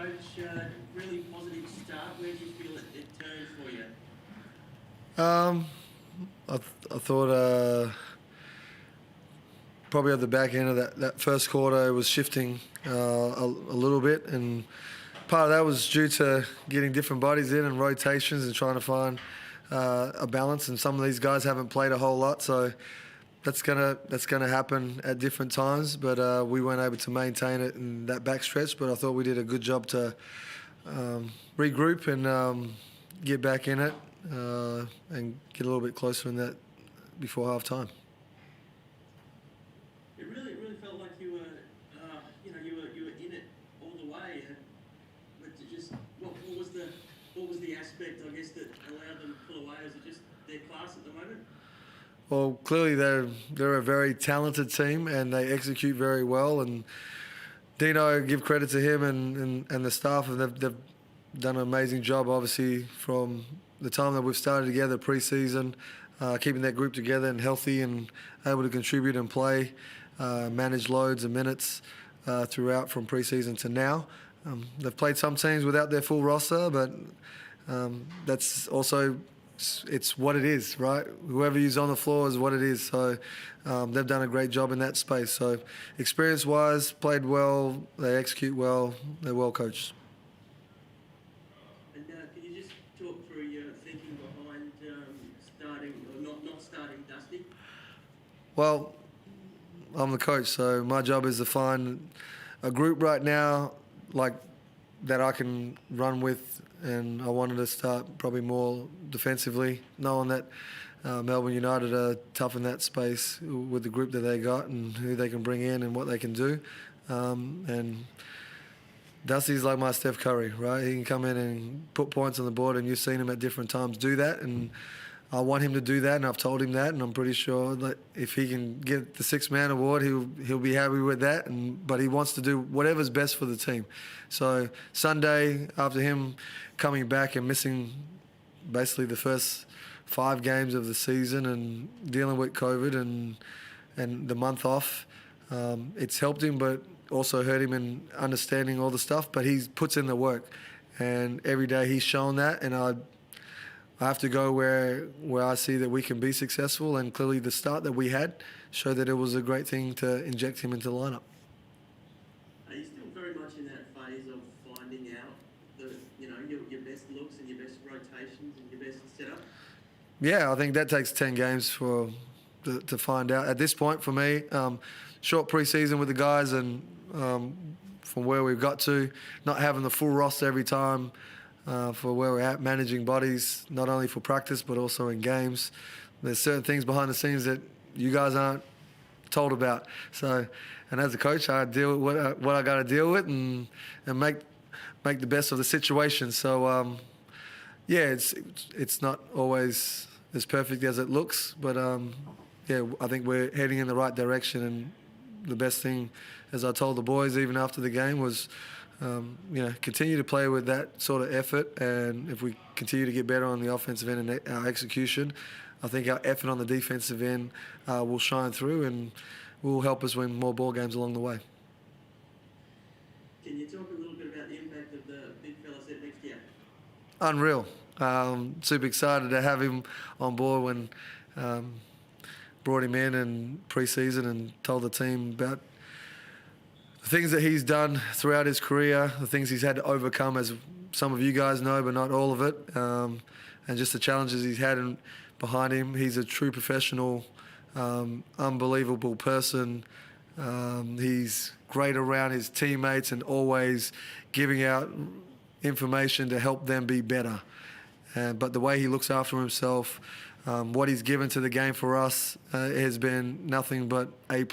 Coach. Really positive start. Where do you feel it turned for you? I thought probably at the back end of that first quarter it was shifting a little bit, and part of that was due to getting different bodies in and rotations and trying to find a balance. And some of these guys haven't played a whole lot, so that's gonna happen at different times. But we weren't able to maintain it in that back stretch. But I thought we did a good job to regroup and get back in it and get a little bit closer in that before half time. It really felt like you were, you were in it all the way. But what was the aspect, I guess, that allowed them to pull away? Is it just their class at the moment? Well, clearly they're a very talented team and they execute very well. And Dino, give credit to him and the staff, and they've done an amazing job. Obviously, from the time that we've started together pre-season, keeping that group together and healthy and able to contribute and play, manage loads and minutes throughout from pre-season to now. They've played some teams without their full roster, but that's also it's what it is, right? Whoever is on the floor is what it is. So they've done a great job in that space. So experience-wise, played well, they execute well, they're well coached. And can you just talk through your thinking behind starting or not starting Dusty? Well, I'm the coach, so my job is to find a group right now like that I can run with, and I wanted to start probably more defensively, knowing that Melbourne United are tough in that space with the group that they got and who they can bring in and what they can do. And Dusty's like my Steph Curry, right? He can come in and put points on the board, and you've seen him at different times do that. And I want him to do that, and I've told him that, and I'm pretty sure that if he can get the Sixth Man Award, he'll be happy with that. But he wants to do whatever's best for the team. So Sunday, after him coming back and missing basically the first 5 games of the season and dealing with COVID and the month off, it's helped him, but also hurt him in understanding all the stuff. But he puts in the work, and every day he's shown that, and I have to go where I see that we can be successful, and clearly the start that we had showed that it was a great thing to inject him into the lineup. Are you still very much in that phase of finding out your best looks and your best rotations and your best setup? Yeah, I think that takes 10 games to find out. At this point, for me, short pre-season with the guys, and from where we've got to, not having the full roster every time, for where we're at, managing bodies, not only for practice but also in games. There's certain things behind the scenes that you guys aren't told about. So, and as a coach, I deal with what I got to deal with and make the best of the situation. So, yeah, it's not always as perfect as it looks, but yeah, I think we're heading in the right direction. And the best thing, as I told the boys even after the game, was continue to play with that sort of effort, and if we continue to get better on the offensive end and our execution, I think our effort on the defensive end will shine through and will help us win more ball games along the way. Can you talk a little bit about the impact of the big fella set next year? Unreal. Super excited to have him on board when brought him in pre-season and told the team about the things that he's done throughout his career, the things he's had to overcome, as some of you guys know, but not all of it, and just the challenges he's had behind him. He's a true professional, unbelievable person. He's great around his teammates and always giving out information to help them be better. But the way he looks after himself, what he's given to the game for us has been nothing but A+.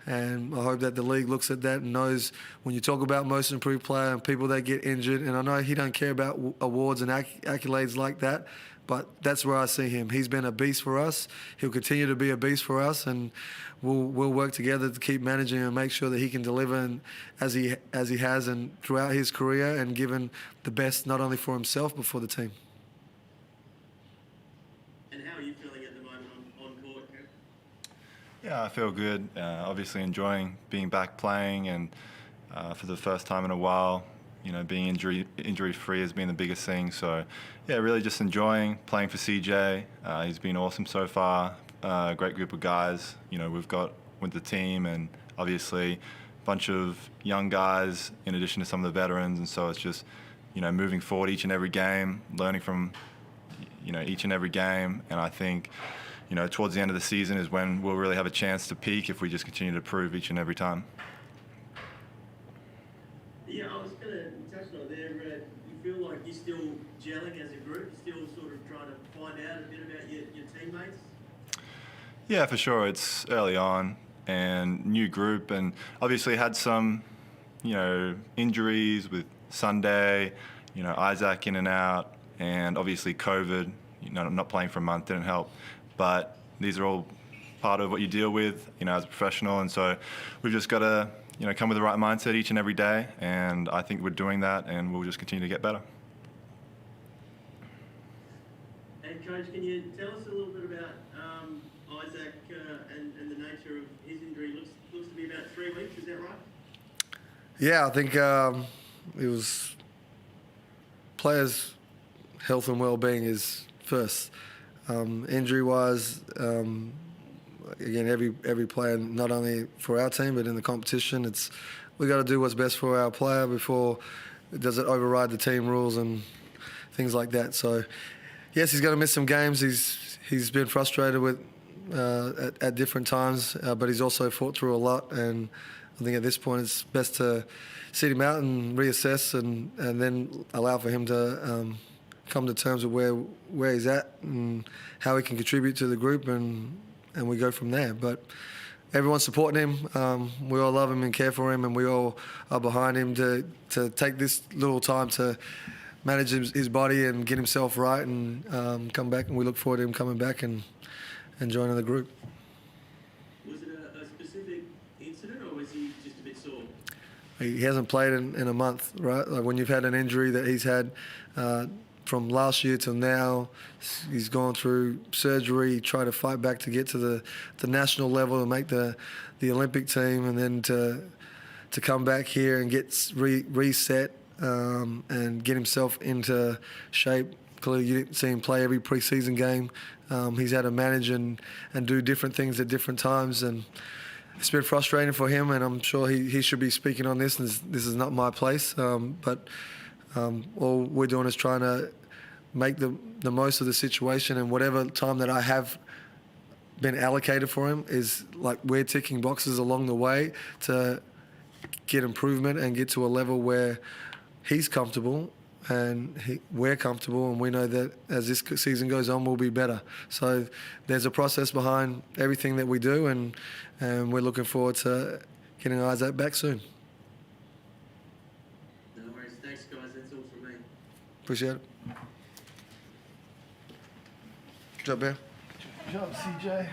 And I hope that the league looks at that and knows when you talk about most improved player and people that get injured, and I know he don't care about awards and accolades like that, but that's where I see him. He's been a beast for us. He'll continue to be a beast for us, and we'll work together to keep managing and make sure that he can deliver as he has and throughout his career, and given the best not only for himself but for the team. And how are you feeling at the moment on court? Yeah, I feel good. Obviously enjoying being back playing, and for the first time in a while, being injury free has been the biggest thing. So, yeah, really just enjoying playing for CJ. He's been awesome so far. Great group of guys. We've got with the team, and obviously a bunch of young guys in addition to some of the veterans. And so it's just, moving forward each and every game, learning from, each and every game. And I think, towards the end of the season is when we'll really have a chance to peak if we just continue to prove each and every time. Yeah, I was going to touch on there. You feel like you're still gelling as a group, still sort of trying to find out a bit about your teammates? Yeah, for sure. It's early on and new group, and obviously had some, injuries with Sunday, Isaac in and out, and obviously COVID, not playing for a month didn't help. But these are all part of what you deal with, as a professional. And so we've just got to, come with the right mindset each and every day. And I think we're doing that, and we'll just continue to get better. And Coach, can you tell us a little bit about Isaac and the nature of his injury? Looks to be about 3 weeks, is that right? Yeah, I think it was players' health and well-being is first. Injury-wise, again, every player, not only for our team but in the competition, we got to do what's best for our player before does it override the team rules and things like that. So, yes, he's going to miss some games. He's been frustrated with at different times, but he's also fought through a lot. And I think at this point it's best to sit him out and reassess, and then allow for him to come to terms with where he's at and how he can contribute to the group, and we go from there. But everyone's supporting him. We all love him and care for him, and we all are behind him to take this little time to manage his body and get himself right and come back. And we look forward to him coming back and joining the group. Was it a specific incident, or was he just a bit sore? He hasn't played in a month, right? Like when you've had an injury that he's had from last year till now, he's gone through surgery, tried to fight back to get to the national level and make the Olympic team, and then to come back here and get reset and get himself into shape. Clearly, you didn't see him play every preseason game. He's had to manage and do different things at different times, and it's been frustrating for him, and I'm sure he should be speaking on this, and this is not my place. But all we're doing is trying to make the most of the situation, and whatever time that I have been allocated for him is like we're ticking boxes along the way to get improvement and get to a level where he's comfortable and we're comfortable, and we know that as this season goes on, we'll be better. So there's a process behind everything that we do, and we're looking forward to getting Isaac back soon. No worries. Thanks, guys. That's all from me. Appreciate it. Good job, Bear. Good job, CJ.